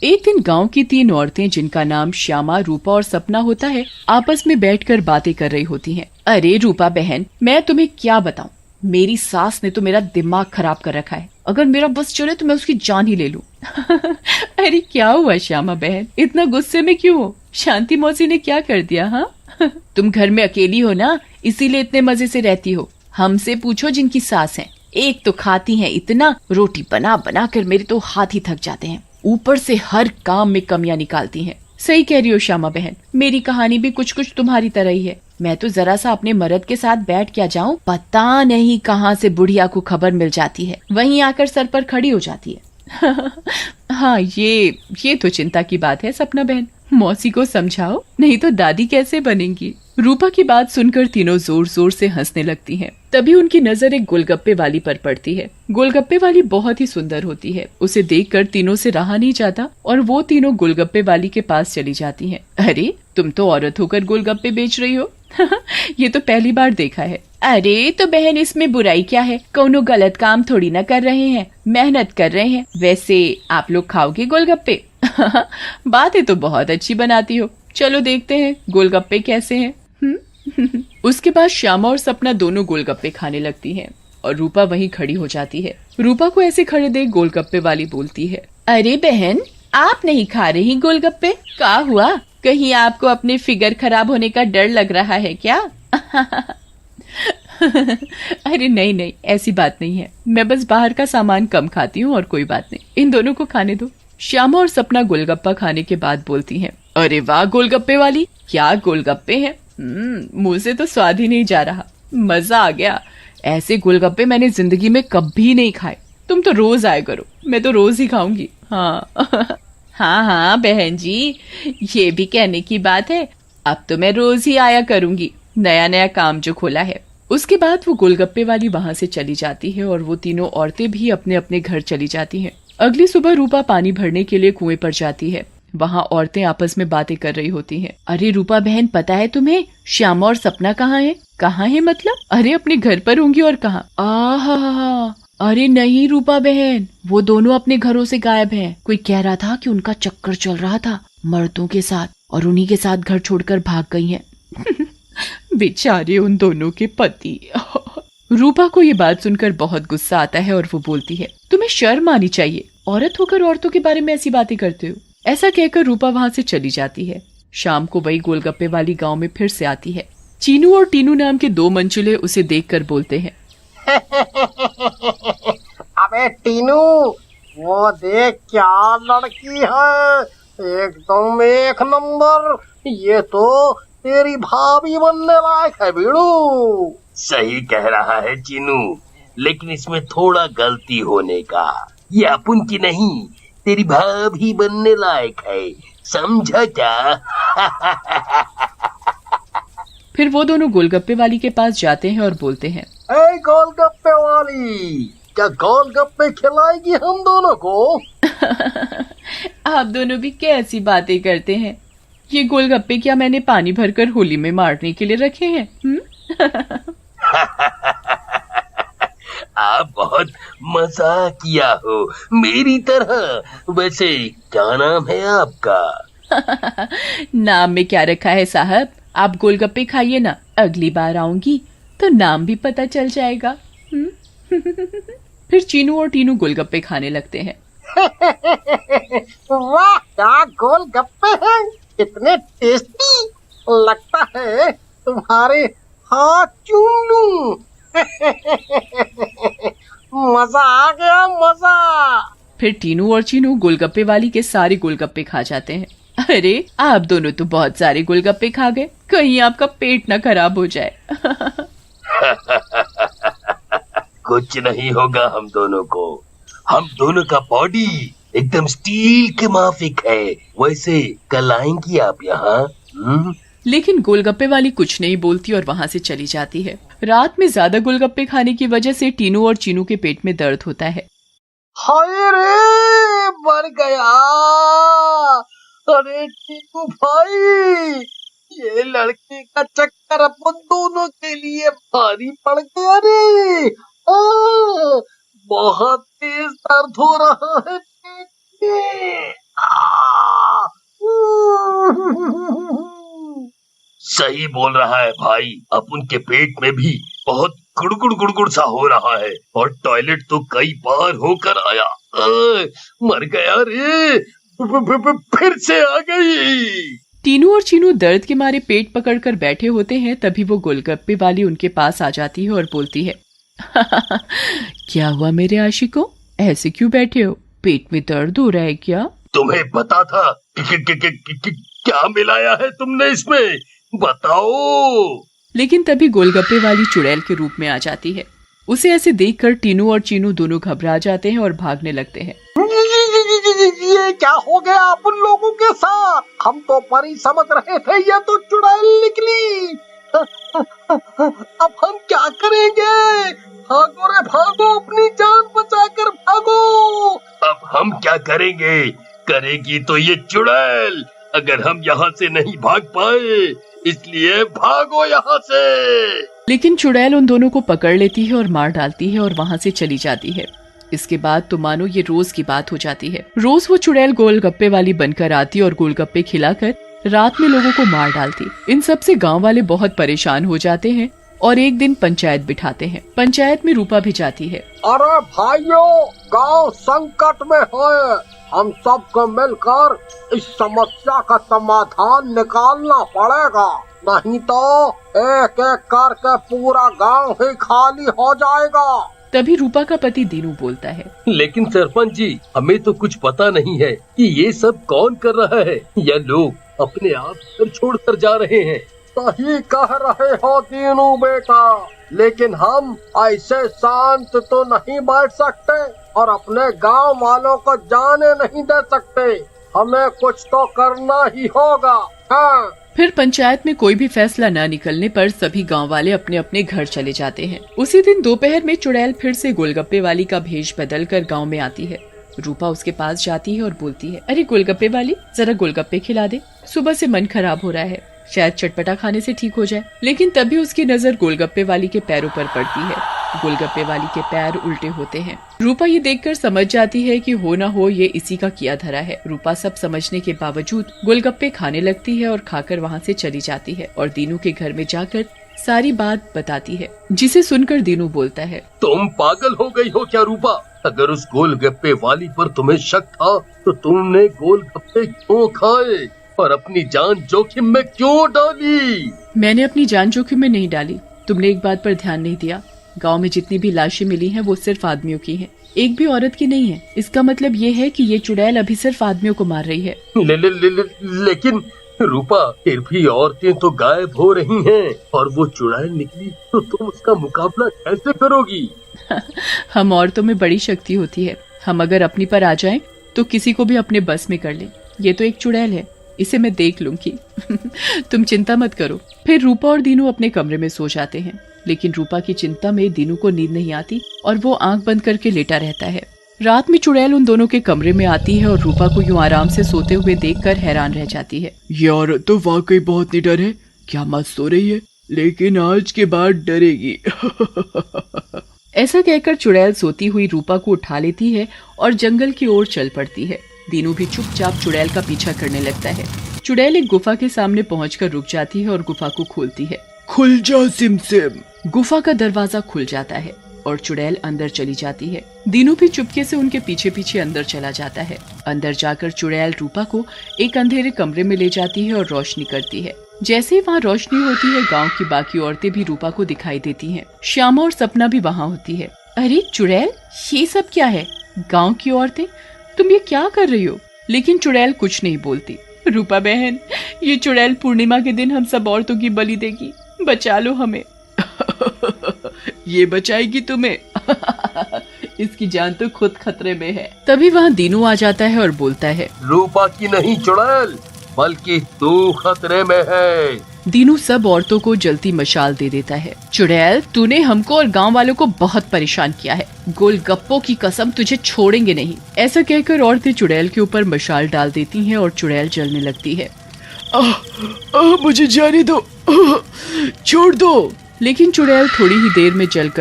एक दिन गांव की 3 औरतें, जिनका नाम श्यामा, रूपा और सपना होता है, आपस में बैठकर बातें कर रही होती हैं। अरे रूपा बहन, मैं तुम्हें क्या बताऊं, मेरी सास ने तो मेरा दिमाग खराब कर रखा है। अगर मेरा बस चले तो मैं उसकी जान ही ले लूं। अरे क्या हुआ श्यामा बहन, इतना गुस्से में क्यों हो? शांति मौसी ने क्या कर दिया? हाँ तुम घर में अकेली हो ना, इसीलिए इतने मजे से रहती हो। हमसे पूछो जिनकी सास है, एक तो खाती हैं इतना, रोटी बना बना कर मेरे तो हाथ ही थक जाते हैं, ऊपर से हर काम में कमियां निकालती हैं। सही कह रही हो श्यामा बहन, मेरी कहानी भी कुछ कुछ तुम्हारी तरह ही है। मैं तो जरा सा अपने मर्द के साथ बैठ क्या जाऊं, पता नहीं कहां से बुढ़िया को खबर मिल जाती है, वहीं आकर सर पर खड़ी हो जाती है। हाँ ये तो चिंता की बात है सपना बहन, मौसी को समझाओ, नहीं तो दादी कैसे बनेंगी। रूपा की बात सुनकर तीनों जोर जोर से हंसने लगती हैं। तभी उनकी नजर एक गोलगप्पे वाली पर पड़ती है। गोलगप्पे वाली बहुत ही सुंदर होती है, उसे देखकर तीनों से रहा नहीं जाता और वो तीनों गोलगप्पे वाली के पास चली जाती हैं। अरे तुम तो औरत होकर गोलगप्पे बेच रही हो। ये तो पहली बार देखा है। अरे तो बहन, इसमें बुराई क्या है, कोनो गलत काम थोड़ी ना कर रहे हैं, मेहनत कर रहे हैं। वैसे आप लोग खाओगे गोलगप्पे? बातें तो बहुत अच्छी बनाती हो, चलो देखते हैं गोलगप्पे कैसे हैं। उसके बाद श्यामा और सपना दोनों गोलगप्पे खाने लगती हैं और रूपा वहीं खड़ी हो जाती है। रूपा को ऐसे खड़े देख गोलगप्पे वाली बोलती है, अरे बहन, आप नहीं खा रही गोलगप्पे? क्या हुआ, कहीं आपको अपने फिगर खराब होने का डर लग रहा है क्या? अरे नहीं नहीं, ऐसी बात नहीं है, मैं बस बाहर का सामान कम खाती हूँ और कोई बात नहीं, इन दोनों को खाने दो। श्यामा और सपना गोलगप्पा खाने के बाद बोलती हैं, अरे वाह गोलगप्पे वाली, क्या गोलगप्पे हैं, मुंह से तो स्वाद ही नहीं जा रहा, मजा आ गया। ऐसे गोलगप्पे मैंने जिंदगी में कभी नहीं खाए, तुम तो रोज आया करो, मैं तो रोज ही खाऊंगी। हाँ हाँ हाँ बहन जी, ये भी कहने की बात है, अब तो मैं रोज ही आया करूंगी, नया नया काम जो खोला है। उसके बाद वो गोलगप्पे वाली वहाँ से चली जाती है और वो तीनों औरतें भी अपने अपने घर चली जाती हैं। अगली सुबह रूपा पानी भरने के लिए कुएं पर जाती है। वहाँ औरतें आपस में बातें कर रही होती हैं। अरे रूपा बहन, पता है तुम्हें श्यामा और सपना कहाँ है? कहाँ है मतलब? अरे अपने घर पर होंगी और कहाँ? आहा, अरे नहीं रूपा बहन, वो दोनों अपने घरों से गायब हैं। कोई कह रहा था कि उनका चक्कर चल रहा था मर्दों के साथ और उन्हीं के साथ घर छोड़कर भाग गई हैं। बेचारे उन दोनों के पति। रूपा को ये बात सुनकर बहुत गुस्सा आता है और वो बोलती है, तुम्हें शर्म आनी चाहिए, औरत होकर औरतों के बारे में ऐसी बातें करते हो। ऐसा कहकर रूपा वहाँ से चली जाती है। शाम को वही गोलगप्पे वाली गांव में फिर से आती है। चीनू और टीनू नाम के 2 मंचुले उसे देखकर बोलते हैं, अबे टीनू, वो देख क्या लड़की है, एकदम एक नंबर, ये तो तेरी भाभी बनने लायक है बीड़ू। सही कह रहा है चीनू, लेकिन इसमें थोड़ा गलती होने का, ये अपन की नहीं, तेरी भाभी बनने लायक है, समझा क्या? फिर वो दोनों गोलगप्पे वाली के पास जाते हैं और बोलते हैं, ए गोलगप्पे वाली, क्या गोलगप्पे खिलाएगी हम दोनों को? आप दोनों भी कैसी बातें करते हैं, ये गोलगप्पे क्या मैंने पानी भरकर होली में मारने के लिए रखे हैं? आप बहुत मजाक किया हो मेरी तरह। वैसे क्या नाम है आपका? नाम में क्या रखा है साहब, आप गोलगप्पे खाइए ना, अगली बार आऊंगी तो नाम भी पता चल जाएगा। फिर चीनू और टीनू गोलगप्पे खाने लगते हैं। वाह, क्या गोलगप्पे हैं, कितने टेस्टी, लगता है तुम्हारे हाथ चूम लूं। मजा आ गया, मजा। फिर टीनू और चीनू गोलगप्पे वाली के सारे गोलगप्पे खा जाते हैं। अरे आप दोनों तो बहुत सारे गोलगप्पे खा गए, कहीं आपका पेट ना खराब हो जाए। कुछ नहीं होगा हम दोनों को, हम दोनों का बॉडी एकदम स्टील के माफिक है। वैसे कल आएंगी आप यहाँ? लेकिन गोलगप्पे वाली कुछ नहीं बोलती और वहाँ से चली जाती है। रात में ज्यादा गोलगप्पे खाने की वजह से टीनू और चीनू के पेट में दर्द होता है। हाय रे, मर गया। अरे टीनू भाई, ये लड़के का चक्कर अपन दोनों के लिए भारी पड़ गया रे। बहुत तेज दर्द हो रहा है पेट में। सही बोल रहा है भाई, अब उनके पेट में भी बहुत गुड़गुड़ गुड़गुड़ सा हो रहा है और टॉयलेट तो कई बार होकर आया। मर गया रे, फिर से आ गई। टीनू और चीनू दर्द के मारे पेट पकड़कर बैठे होते हैं। तभी वो गोलगप्पे वाली उनके पास आ जाती है और बोलती है, क्या हुआ मेरे आशिकों, ऐसे क्यों बैठे हो, पेट में दर्द हो रहा है क्या? तुम्हें पता था क्या मिलाया है तुमने इसमें, बताओ। लेकिन तभी गोलगप्पे वाली चुड़ैल के रूप में आ जाती है। उसे ऐसे देखकर टीनू और चीनू दोनों घबरा जाते हैं और भागने लगते हैं। ये क्या हो गया आप उन लोगों के साथ? हम तो परी समझ रहे थे, ये तो चुड़ैल निकली। अब हम क्या करेंगे? भागो रे भागो, अपनी जान बचाकर भागो। अब हम क्या करेंगे? करेगी तो ये चुड़ैल, अगर हम यहाँ से नहीं भाग पाए, इसलिए भागो यहाँ से। लेकिन चुड़ैल उन दोनों को पकड़ लेती है और मार डालती है और वहाँ से चली जाती है। इसके बाद तो मानो ये रोज की बात हो जाती है। रोज वो चुड़ैल गोलगप्पे वाली बनकर आती और गोलगप्पे खिलाकर रात में लोगों को मार डालती। इन सब से गांव वाले बहुत परेशान हो जाते हैं और एक दिन पंचायत बिठाते हैं। पंचायत में रूपा भी जाती है। अरे भाइयों, गांव संकट में है, हम सबको मिलकर इस समस्या का समाधान निकालना पड़ेगा, नहीं तो एक एक करके पूरा गांव ही खाली हो जाएगा। तभी रूपा का पति दीनू बोलता है, लेकिन सरपंच जी, हमें तो कुछ पता नहीं है कि ये सब कौन कर रहा है, या लोग अपने आप घर छोड़कर जा रहे हैं। सही कह रहे हो दीनू बेटा, लेकिन हम ऐसे शांत तो नहीं बैठ सकते और अपने गांव वालों को जाने नहीं दे सकते। हमें कुछ तो करना ही होगा। हाँ। फिर पंचायत में कोई भी फैसला न निकलने पर सभी गांव वाले अपने अपने घर चले जाते हैं। उसी दिन दोपहर में चुड़ैल फिर से गोलगप्पे वाली का भेष बदल कर गाँव में आती है। रूपा उसके पास जाती है और बोलती है, अरे गोलगप्पे वाली, जरा गोलगप्पे खिला दे, सुबह से मन खराब हो रहा है, शायद चटपटा खाने से ठीक हो जाए। लेकिन तभी उसकी नजर गोलगप्पे वाली के पैरों पर पड़ती है। गोलगप्पे वाली के पैर उल्टे होते हैं। रूपा ये देखकर समझ जाती है कि हो ना हो ये इसी का किया धरा है। रूपा सब समझने के बावजूद गोलगप्पे खाने लगती है और खाकर वहाँ से चली जाती है और दीनू के घर में जाकर सारी बात बताती है, जिसे सुनकर दीनू बोलता है, तुम पागल हो गई हो क्या रूपा? अगर उस गोलगप्पे वाली पर तुम्हें शक था तो तुमने गोलगप्पे क्यों खाए और अपनी जान जोखिम में क्यों डाली? मैंने अपनी जान जोखिम में नहीं डाली। तुमने एक बात पर ध्यान नहीं दिया, गांव में जितनी भी लाशें मिली हैं वो सिर्फ आदमियों की हैं, एक भी औरत की नहीं है। इसका मतलब ये है कि ये चुड़ैल अभी सिर्फ आदमियों को मार रही है। लेकिन रूपा, फिर भी औरतें तो गायब हो रही हैं और वो चुड़ैल निकली तो तुम उसका मुकाबला कैसे करोगी? हम औरतों में बड़ी शक्ति होती है, हम अगर अपनी पर आ जाएं तो किसी को भी अपने बस में कर ले। ये तो एक चुड़ैल है, इसे मैं देख लूंगी। तुम चिंता मत करो। फिर रूपा और दीनू अपने कमरे में सो जाते हैं। लेकिन रूपा की चिंता में दीनू को नींद नहीं आती और वो आंख बंद करके लेटा रहता है। रात में चुड़ैल उन दोनों के कमरे में आती है और रूपा को यूं आराम से सोते हुए देखकर हैरान रह जाती है। ये औरत तो वाकई बहुत निडर है, क्या मत सो रही है, लेकिन आज के बाद डरेगी। ऐसा कहकर चुड़ैल सोती हुई रूपा को उठा लेती है और जंगल की ओर चल पड़ती है। दीनू भी चुपचाप चुड़ैल का पीछा करने लगता है। चुड़ैल एक गुफा के सामने पहुंचकर रुक जाती है और गुफा को खोलती है। खुल जा सिमसिम। गुफा का दरवाजा खुल जाता है और चुड़ैल अंदर चली जाती है। दीनू भी चुपके से उनके पीछे पीछे अंदर चला जाता है। अंदर जाकर चुड़ैल रूपा को एक अंधेरे कमरे में ले जाती है और रोशनी करती है। जैसे ही वहाँ रोशनी होती है, गांव की बाकी औरतें भी रूपा को दिखाई देती हैं। श्यामा और सपना भी वहाँ होती है। अरे चुड़ैल, ये सब क्या है? गांव की औरतें, तुम ये क्या कर रही हो? लेकिन चुड़ैल कुछ नहीं बोलती। रूपा बहन, ये चुड़ैल पूर्णिमा के दिन हम सब औरतों की बलि देगी, बचा लो हमें। ये बचाएगी तुम्हें। इसकी जान तो खुद खतरे में है। तभी वहाँ दीनू आ जाता है और बोलता है, रूपा की नहीं चुड़ैल, बल्कि तू खतरे में है। दीनू सब औरतों को जलती मशाल दे देता है। चुड़ैल, तूने हमको और गांव वालों को बहुत परेशान किया है, गोलगप्पों की कसम, तुझे छोड़ेंगे नहीं। ऐसा कहकर औरतें चुड़ैल के ऊपर मशाल डाल देती हैं और चुड़ैल जलने लगती है। मुझे जाने दो, छोड़ दो। लेकिन चुड़ैल थोड़ी ही देर में जलकर